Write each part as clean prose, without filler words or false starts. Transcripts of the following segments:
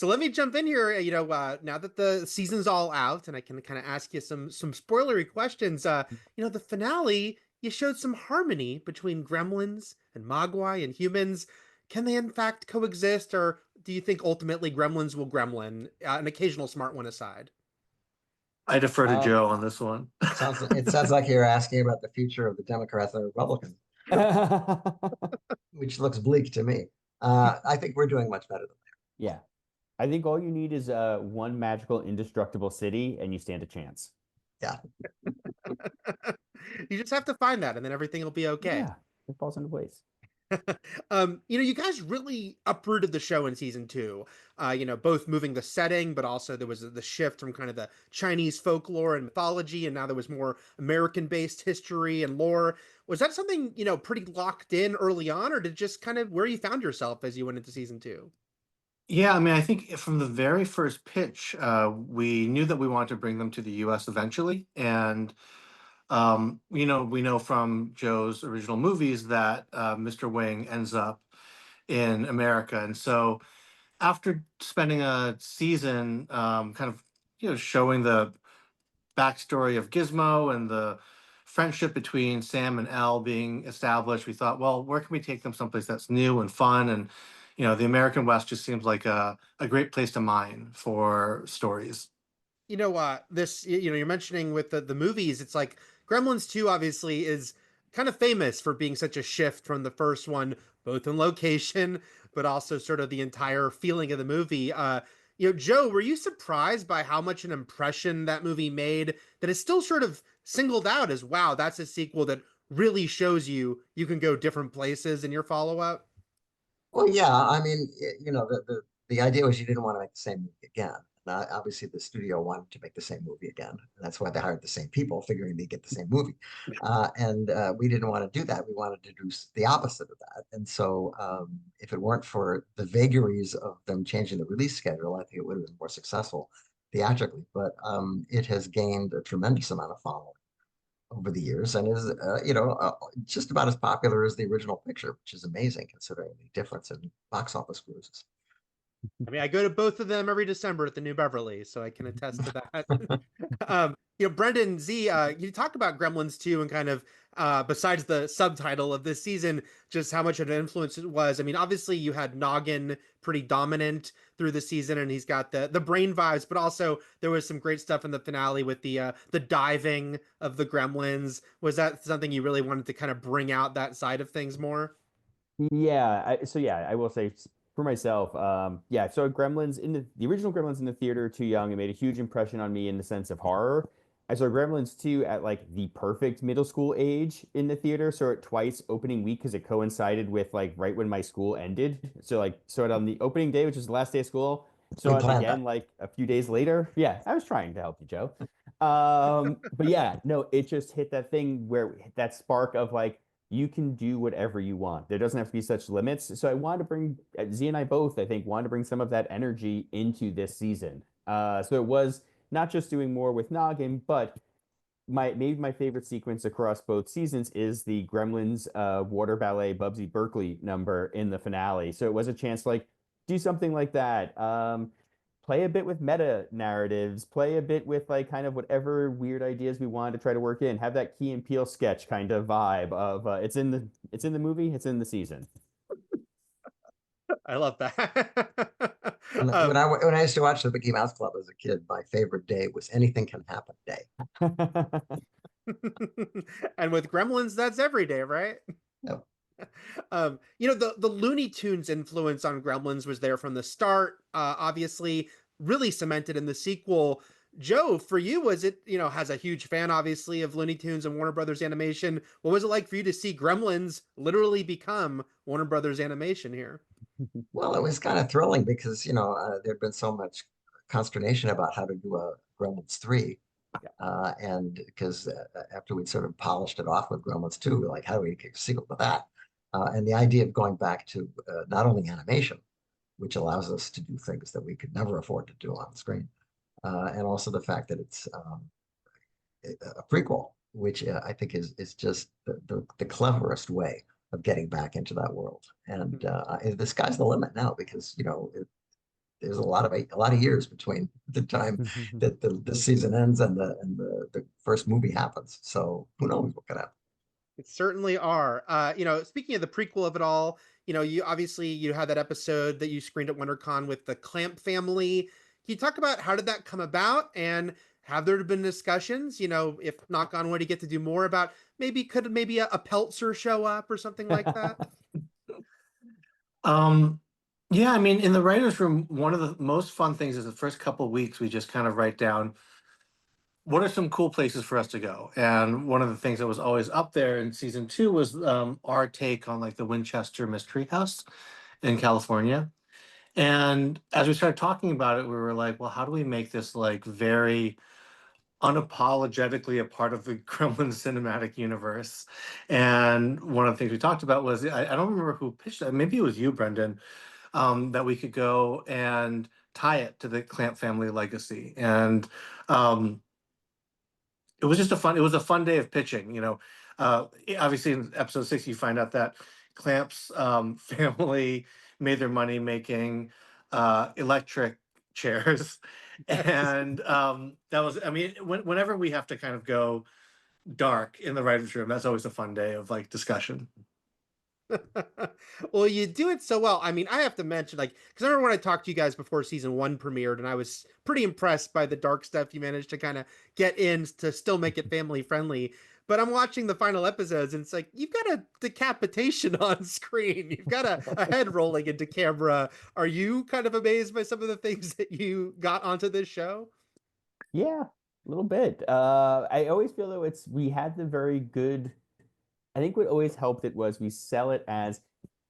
So let me jump in here. Now that the season's all out, and I can kind of ask you some spoilery questions. The finale, you showed some harmony between gremlins and mogwai and humans. Can they in fact coexist, or do you think ultimately gremlins will gremlin, an occasional smart one aside? I defer to Um, Joe on this one. it sounds like you're asking about the future of the Democrats and the Republicans, which looks bleak to me. I think we're doing much better than Yeah. I think all you need is one magical, indestructible city, and you stand a chance. that. You just have to find that, and then everything will be okay. Yeah, it falls into place. You guys really uprooted the show in season two. Both moving the setting, but also there was the shift from kind of the Chinese folklore and mythology, and now there was more American-based history and lore. Was that something, pretty locked in early on, or did it just kind of where you found yourself as you went into season two? Yeah, I mean, I think from the very first pitch, we knew that we wanted to bring them to the US eventually. And, we know from Joe's original movies that Mr. Wing ends up in America. And so after spending a season kind of, showing the backstory of Gizmo and the friendship between Sam and Elle being established, we thought, well, where can we take them someplace that's new and fun? And, the American West just seems like a great place to mine for stories. You're mentioning with the movies, it's like Gremlins 2 obviously is kind of famous for being such a shift from the first one, both in location, but also sort of the entire feeling of the movie. Joe, were you surprised by how much an impression that movie made that is still sort of singled out as, wow, that's a sequel that really shows you can go different places in your follow-up? Well, yeah, I mean, the idea was you didn't want to make the same movie again. Now, obviously, the studio wanted to make the same movie again, and that's why they hired the same people, figuring they'd get the same movie. And we didn't want to do that. We wanted to do the opposite of that. And so, if it weren't for the vagaries of them changing the release schedule, I think it would have been more successful theatrically. But it has gained a tremendous amount of following over the years and is, just about as popular as the original picture, which is amazing considering the difference in box office grosses. I mean, I go to both of them every December at the New Beverly, so I can attest to that. Brendan Z, you talk about Gremlins 2 and kind of, besides the subtitle of this season, just how much of an influence it was. I mean, obviously you had Noggin pretty dominant through the season, and he's got the brain vibes, but also there was some great stuff in the finale with the diving of the Gremlins. Was that something you really wanted to kind of bring out that side of things more? Yeah, I will say for myself, yeah, so Gremlins in the original Gremlins in the theater too young, it made a huge impression on me in the sense of horror. I saw Gremlins 2 at like the perfect middle school age in the theater, saw it twice opening week because it coincided with like right when my school ended. So like saw it on the opening day, which was the last day of school, We saw it planned again that. like a few days later. Yeah, I was trying to help you, Joe. But yeah, no, it just hit that thing where that spark of like you can do whatever you want. There doesn't have to be such limits. So I wanted to bring Z and I both, I think, wanted to bring some of that energy into this season. So it was not just doing more with Noggin, but maybe my favorite sequence across both seasons is the Gremlins water ballet Bubsy Berkeley number in the finale. So it was a chance to like do something like that. Play a bit with meta narratives, play a bit with like kind of whatever weird ideas we wanted to try to work in. Have that Key and Peele sketch kind of vibe of it's in the movie, it's in the season. I love that. When I used to watch the Mickey Mouse Club as a kid, my favorite day was Anything Can Happen Day. And with Gremlins, that's every day, right? Yep. The Looney Tunes influence on Gremlins was there from the start. Obviously, really cemented in the sequel. Joe, for you, was it, has a huge fan, obviously, of Looney Tunes and Warner Brothers Animation. What was it like for you to see Gremlins literally become Warner Brothers Animation here? Well, it was kind of thrilling because, there'd been so much consternation about how to do a Gremlins 3. Yeah. And because after we'd sort of polished it off with Gremlins 2, we're like, how do we kick a sequel to that? And the idea of going back to not only animation, which allows us to do things that we could never afford to do on the screen, and also the fact that it's a prequel, which I think is just the cleverest way of getting back into that world. And the sky's the limit now because there's a lot of years between the time that the season ends and the first movie happens. So who knows what could happen. It certainly are. Speaking of the prequel of it all, you obviously you had that episode that you screened at WonderCon with the Clamp family. Can you talk about how did that come about, and have there been discussions? If knock on wood, you get to do more about maybe a Peltzer show up or something like that. Yeah, I mean, in the writers' room, one of the most fun things is the first couple of weeks we just kind of write down what are some cool places for us to go. And one of the things that was always up there in season 2 was our take on like the Winchester Mystery House in California. And as we started talking about it, we were like, well, how do we make this like very unapologetically a part of the Gremlin cinematic universe? And one of the things we talked about was I don't remember who pitched that. Maybe it was you, Brendan, that we could go and tie it to the Clamp family legacy. And it was just it was a fun day of pitching. Obviously in episode 6, you find out that Clamp's family made their money making electric chairs. And that was, I mean, whenever we have to kind of go dark in the writer's room, that's always a fun day of like discussion. Well, you do it so well. I mean, I have to mention, like, because I remember when I talked to you guys before season 1 premiered, and I was pretty impressed by the dark stuff you managed to kind of get in to still make it family friendly. But I'm watching the final episodes, and it's like you've got a decapitation on screen. You've got a head rolling into camera. Are you kind of amazed by some of the things that you got onto this show? Yeah, a little bit. I always feel though we had the very good. I think what always helped it was we sell it as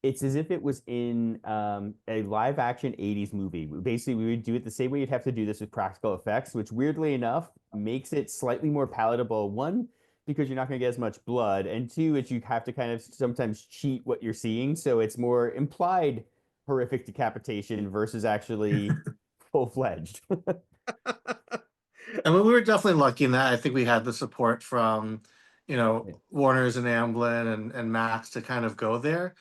it's as if it was in a live action 80s movie. Basically, we would do it the same way you'd have to do this with practical effects, which weirdly enough makes it slightly more palatable. One, because you're not going to get as much blood, and two, is you have to kind of sometimes cheat what you're seeing. So it's more implied horrific decapitation versus actually full-fledged. I mean, we were definitely lucky in that I think we had the support from, Warner's and Amblin and Max to kind of go there.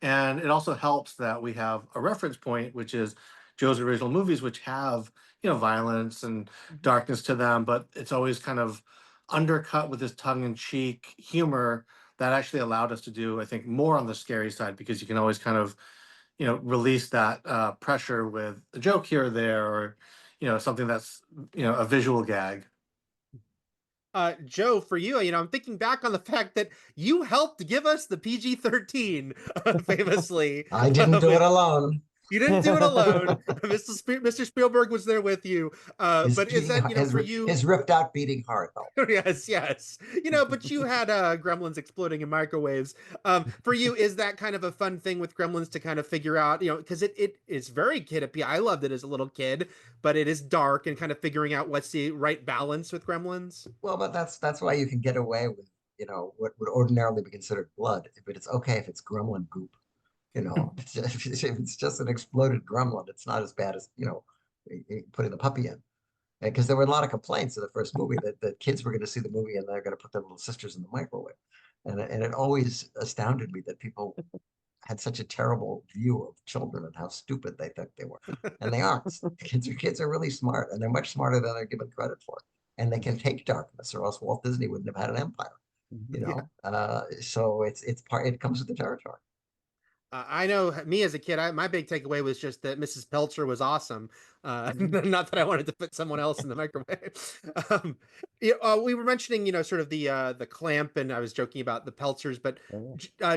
And it also helps that we have a reference point, which is Joe's original movies, which have, violence and darkness to them, but it's always kind of undercut with this tongue-in-cheek humor that actually allowed us to do, I think, more on the scary side, because you can always kind of, release that pressure with a joke here or there, or, something that's, a visual gag. Joe, for you, I'm thinking back on the fact that you helped give us the PG-13, famously. I didn't do it alone. You didn't do it alone. Mr. Spielberg was there with you. But is that, for you? His ripped out beating heart, though. Yes, yes. But you had Gremlins exploding in microwaves. For you, is that kind of a fun thing with Gremlins to kind of figure out, because it is very kid appeal. I loved it as a little kid, but it is dark, and kind of figuring out what's the right balance with Gremlins. Well, but that's why you can get away with, what would ordinarily be considered blood, but it's okay if it's gremlin goop. If it's just an exploded gremlin, it's not as bad as, putting the puppy in. Because there were a lot of complaints in the first movie that kids were going to see the movie and they're going to put their little sisters in the microwave. And it always astounded me that people had such a terrible view of children and how stupid they think they were. And they aren't. Kids are really smart, and they're much smarter than they're given credit for. And they can take darkness, or else Walt Disney wouldn't have had an empire. So it comes with the territory. I know me as a kid, my big takeaway was just that Mrs. Peltzer was awesome. Not that I wanted to put someone else in the microwave. We were mentioning, sort of the Clamp, and I was joking about the Peltzers, but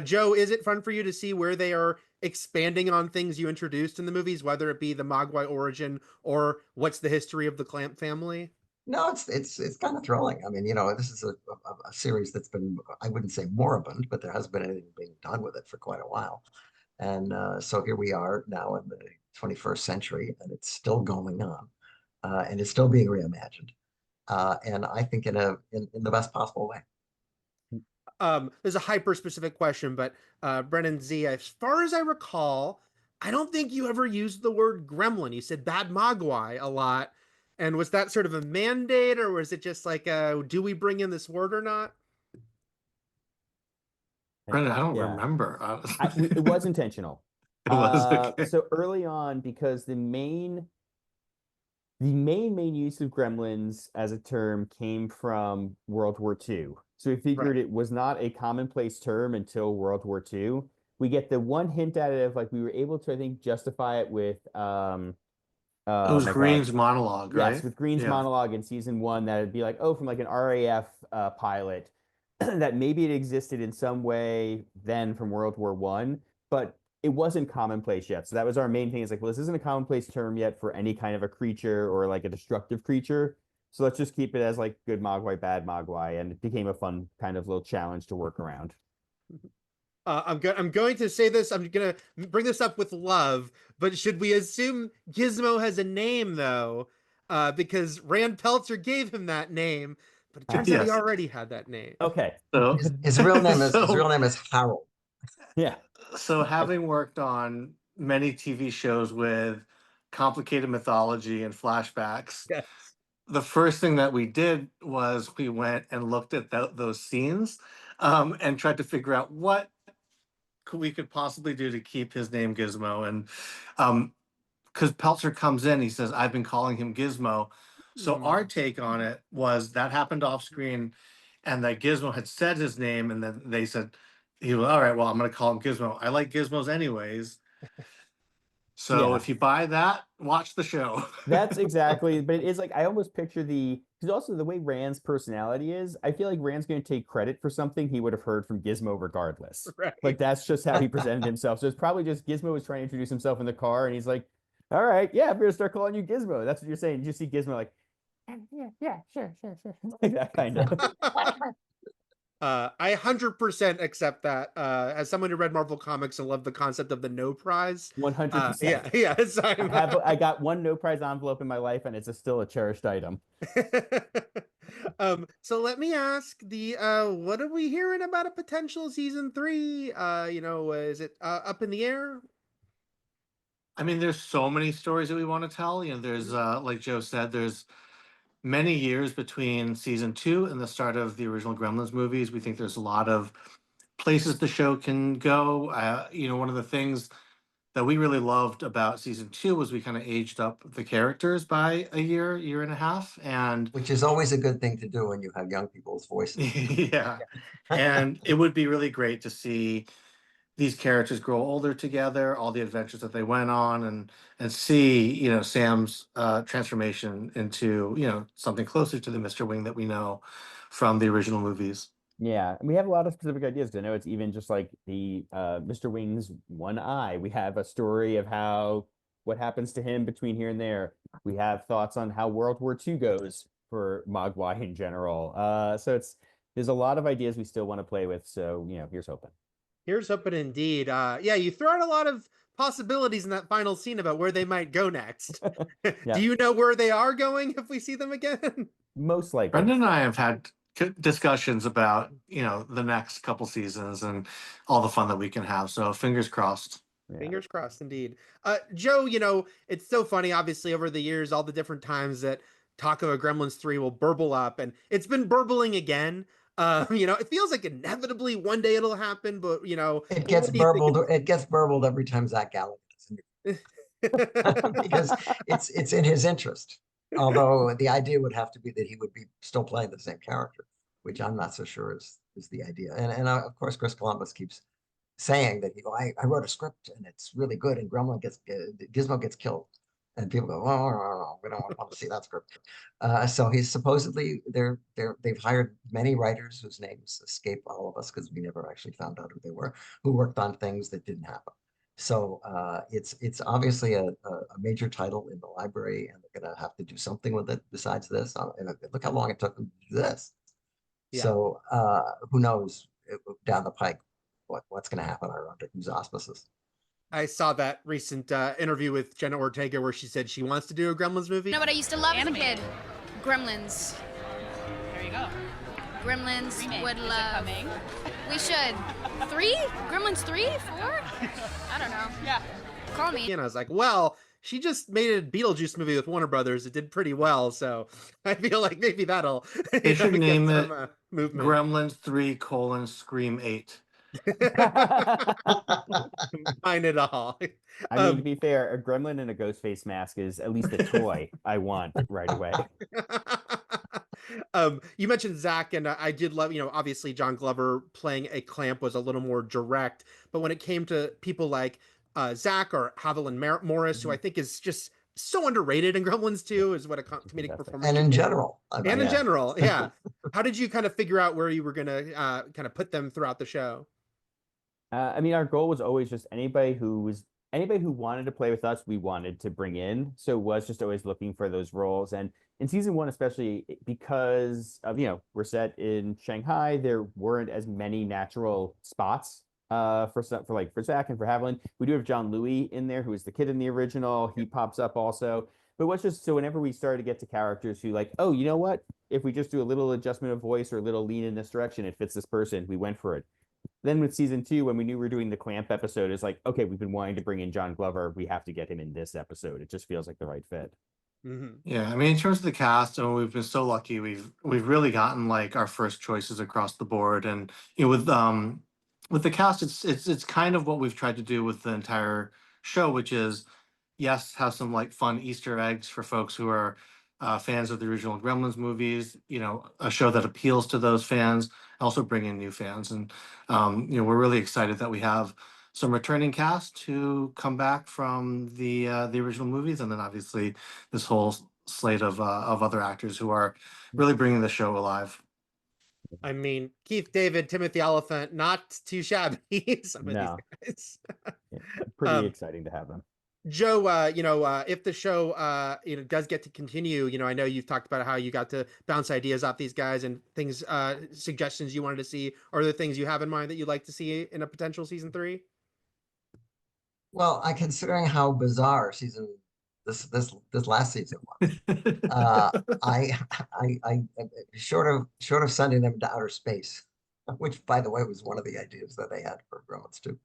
Joe, is it fun for you to see where they are expanding on things you introduced in the movies, whether it be the Mogwai origin or what's the history of the Clamp family? No, it's kind of thrilling. I mean, this is a series that's been, I wouldn't say moribund, but there hasn't been anything being done with it for quite a while. And so here we are now in the 21st century, and it's still going on, and it's still being reimagined, and I think in the best possible way. There's a hyper specific question, but Brennan Z, as far as I recall, I don't think you ever used the word gremlin. You said bad mogwai a lot. And was that sort of a mandate, or was it just like, do we bring in this word or not? Brendan, I don't remember. It was intentional. It was okay. So early on, because the main use of gremlins as a term came from World War II. So we figured Right. it was not a commonplace term until World War II. We get the one hint at it of like we were able to, I think, justify it with It oh was my God. Green's monologue, Yes, right? with Green's Yeah. monologue in season one, that would be like, oh, from like an RAF pilot, that maybe it existed in some way then from World War One, but it wasn't commonplace yet. So that was our main thing. Is like, well, this isn't a commonplace term yet for any kind of a creature or like a destructive creature. So let's just keep it as like good Mogwai, bad Mogwai, and it became a fun kind of little challenge to work around. I'm going to say this. I'm going to bring this up with love, but should we assume Gizmo has a name though? Because Rand Peltzer gave him that name, but it turns out he Yes. already had that name. Okay. So His real name is Harold. Yeah. So having worked on many TV shows with complicated mythology and flashbacks, Yes. the first thing that we did was we went and looked at those scenes, and tried to figure out what we could possibly do to keep his name Gizmo. And because Peltzer comes in, he says, "I've been calling him Gizmo." So our take on it was that happened off screen, and that Gizmo had said his name, and then they said, "He was all right. Well, I'm going to call him Gizmo. I like Gizmos anyways." So Yeah. if you buy that, watch the show. That's exactly, but it is like I almost picture because also the way Rand's personality is, I feel like Rand's going to take credit for something he would have heard from Gizmo regardless. Right. Like that's just how he presented himself. So it's probably just Gizmo was trying to introduce himself in the car, and he's like, "All right, yeah, I'm going to start calling you Gizmo." That's what you're saying. You see Gizmo like, yeah, sure, like that kind of. I 100% accept that. As someone who read Marvel comics and loved the concept of the no prize. 100%. Yeah. So I got one no prize envelope in my life, and it's still a cherished item. So let me ask what are we hearing about a potential season 3? Is it up in the air? I mean, there's so many stories that we want to tell. There's like Joe said, there's many years between season 2 and the start of the original Gremlins movies. We think there's a lot of places the show can go. One of the things that we really loved about season 2 was we kind of aged up the characters by a year and a half, and Which is always a good thing to do when you have young people's voices. yeah, and it would be really great to see these characters grow older together, all the adventures that they went on, and see Sam's transformation into something closer to the Mr. Wing that we know from the original movies. Yeah, and we have a lot of specific ideas. I know it's even just like the Mr. Wing's one eye. We have a story of what happens to him between here and there. We have thoughts on how World War II goes for Mogwai in general. So there's a lot of ideas we still want to play with. So here's hoping. Here's hoping indeed. Yeah, you throw out a lot of possibilities in that final scene about where they might go next. Yeah. Do you know where they are going if we see them again? Most likely. Brendan and I have had discussions about the next couple seasons and all the fun that we can have. So fingers crossed. Yeah. Fingers crossed indeed. Joe, it's so funny, obviously, over the years, all the different times that talk of Gremlins 3 will burble up, and it's been burbling again. It feels like inevitably one day it'll happen, but it gets burbled. It gets burbled every time Zach Galligan is because it's in his interest. Although the idea would have to be that he would be still playing the same character, which I'm not so sure is the idea. And of course, Chris Columbus keeps saying that I wrote a script and it's really good, and Gizmo gets killed, and people go, oh, we don't want to see that script. So he's supposedly they've hired many writers whose names escape all of us because we never actually found out who they were, who worked on things that didn't happen. So it's obviously a major title in the library, and they're going to have to do something with it besides this. And look how long it took them to do this. Yeah. So who knows down the pike what's going to happen or under whose auspices. I saw that recent interview with Jenna Ortega where she said she wants to do a Gremlins movie. You know what I used to love as a kid? Gremlins. There you go. Gremlins Remake. would love. Is it coming? We should. 3? Gremlins 3? 4? I don't know. Yeah. Call me. And I was like, well, she just made a Beetlejuice movie with Warner Brothers. It did pretty well, so I feel like maybe that'll. They should name it movement. Gremlins 3: Scream 8. Combine it all. I mean, to be fair, a gremlin in a ghost face mask is at least a toy I want right away. You mentioned Zach, and I did love, obviously John Glover playing a Clamp was a little more direct, but when it came to people like Zach or Haviland Morris, who I think is just so underrated in Gremlins 2, is what a comedic Fantastic. performance. And in general. I mean, And in Yeah. general, yeah. How did you kind of figure out where you were gonna kind of put them throughout the show? I mean, our goal was always just anybody who wanted to play with us, we wanted to bring in. So it was just always looking for those roles. And in season one, especially because of, we're set in Shanghai, there weren't as many natural spots for Zach and for Haviland. We do have John Louis in there, who is the kid in the original. He pops up also. But what's just so whenever we started to get to characters who like, oh, you know what? If we just do a little adjustment of voice or a little lean in this direction, it fits this person. We went for it. Then with season 2, when we knew we were doing the Clamp episode, it's like, okay, we've been wanting to bring in John Glover. We have to get him in this episode. It just feels like the right fit. Mm-hmm. Yeah, I mean, in terms of the cast, we've been so lucky. We've really gotten like our first choices across the board, and with the cast, it's kind of what we've tried to do with the entire show, which is yes, have some like fun Easter eggs for folks who are fans of the original Gremlins movies. A show that appeals to those fans. Also bring in new fans, and we're really excited that we have some returning cast who come back from the original movies, and then obviously this whole slate of other actors who are really bringing the show alive. I mean, Keith David, Timothy Oliphant, not too shabby. Some of No. these guys. Yeah, pretty exciting to have them. Joe, if the show, does get to continue, I know you've talked about how you got to bounce ideas off these guys and things, suggestions you wanted to see, or are there things you have in mind that you'd like to see in a potential season 3? well, considering how bizarre this last season was, I short of sending them to outer space, which by the way was one of the ideas that they had for Gremlins 2,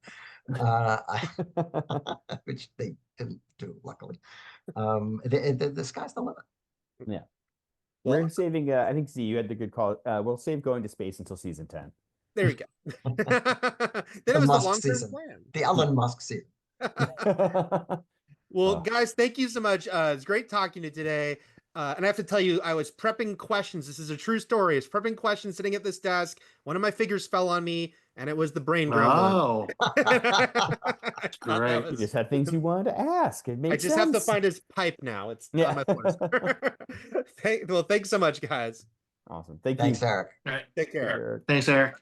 which they didn't do, luckily. The sky's the limit. Yeah. We're saving, I think, Z, you had the good call. We'll save going to space until season 10. There you go. Then it was the Musk long-term season. plan. The Elon Musk season. Well, Oh. guys, thank you so much. It's great talking to you today. And I have to tell you, I was prepping questions. This is a true story. I was prepping questions sitting at this desk. One of my figures fell on me, and it was the brain gremlin. Oh, great. You just had things you wanted to ask. It makes I just sense. have to find his pipe now. It's Yeah. on my floor. Well, thanks so much, guys. Awesome. Thank Thanks, you. Eric. All right. Take care. Sure. Thanks, Eric.